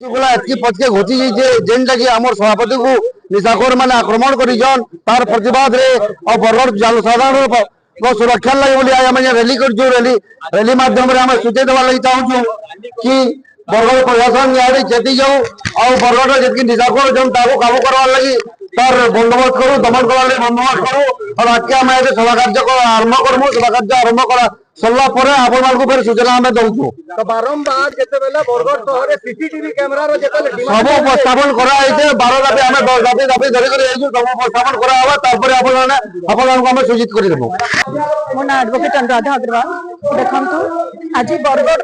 पचके घुची जेनटा कि आम सभापति को निशाखोर मैंने आक्रमण कर तार प्रतिवाद बरगढ़ जनसाधारण सुरक्षा लगे आम रैली रैली मध्यम सूचे देवा लगी चाहूँ कि बरगढ़ प्रशासन यहाँ चेती जाऊ और बरगढ़ जितकी निशाखोर जो काबू करवा लगी तार बंदोबस्त करूँ दमन करने बंदोबस्त करूँ और आज के आम सभा कार्य आरंभ करूँ सभा कार्य आरंभ कर सरला फिर सूचना आम दौचु तो बारंबार जितेबाला बरगढ़ सहर सीसीटीवी कैमरा सब उपस्थापन कराई 12 दाबी आम 10 दाबी दाबी धरिक सब उपस्थापन करा सूचित करदेबू मो ना एडवोकेट अनुराधा अग्रवाल देखंतु आज बरगढ़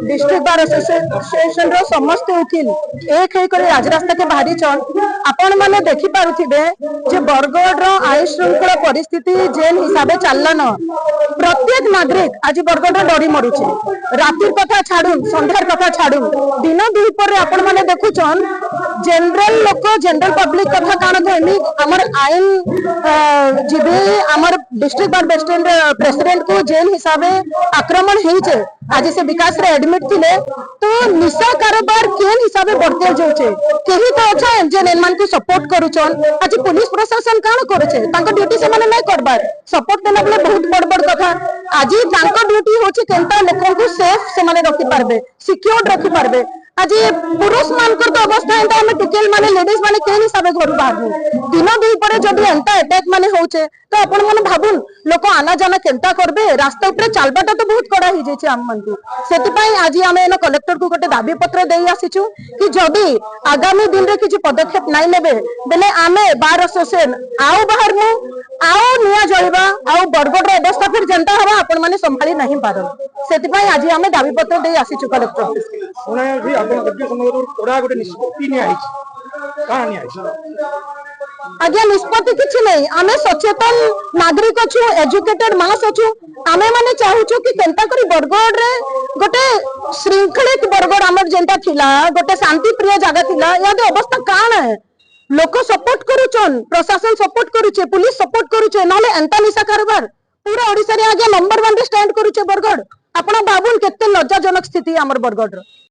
डिस्ट्रिक्ट बार एसोसिएशन रो समस्त वकील एक होकर राजरास्ता के बाहरी चन आपण माने देखि पारुथिबे जे बरगढ़ रो आईन श्रृंखला परिस्थिति जेन हिसाबे चलन प्रत्येक नागरिक आज बरगढ़ डरी मरुचे रातिर कथा छाड़ुन संध्यार कथा छाड़ुन दिन दुपर आपण माने देखुचन जनरल लोक जनरल पब्लिक कथा कान धैमी हमर आईन जीबी हमर डिस्ट्रिक्ट बार प्रेसिडेंट को जेन हिसाबे आक्रमण होइचे आज से विकास रे एडमिट थिले तो निशा कारोबार केन हिसाबे बढ़ते जाउचे केही तो अच्छा जे नेमान को सपोर्ट करूचन आज पुलिस प्रशासन कान करूचे तांको ड्यूटी से माने नै करबार सपोर्ट देना बले बहुत बड़ बड़ कथा आज तांको ड्यूटी होची केनता लोकन को सेफ से माने रखि पारबे सिक्योर्ड रखि पारबे आज पुरुष मानकर तो अवस्था एंता हम टुकेल माने लेडीज माने केन हिसाबे घर बाहर दिन दुई परे जदी एंता अटैक माने होचे तो आपण माने भाबुन लोक आना जाना केनता करबे रास्ता ऊपर चालबाटा तो बहुत कड़ा ही जेचे हम मन सेति पई आज हम एना कलेक्टर को गोटे दाबी पत्र देई आसीछु कि जदी आगामी दिन रे किछि पदक्षेप नै नेबे बेले आमे बार एसोसिएशन आउ बाहर मु आउ निया जळिबा आउ बरगढ़ रो अवस्था फिर जनता हवा आपण माने संभाली नहीं पारन सेति पई आज हम दाबी पत्र देई आसीछु कलेक्टर ऑफिस आज्ञा निष्पत्ति किछि नहीं आमे सचेतन नागरिक अछु एजुकेटेड मास अछु आमे माने चाहूछु कि केनता करी बरगढ़ रे गोटे श्रृंखलित बरगढ़ हमर जेंता थिला गोटे शांति प्रिय जगह थिला यादे अवस्था कान है लोक सपोर्ट करूचन प्रशासन सपोर्ट करूचे पुलिस सपोर्ट करूचे नले एंता निशा कारोबार पूरा ओडिसा रे आज्ञा नंबर 1 रे स्टैंड करूचे बरगढ़ आपण बाबुन केते लज्जाजनक स्थिति हमर बरगढ़ रो।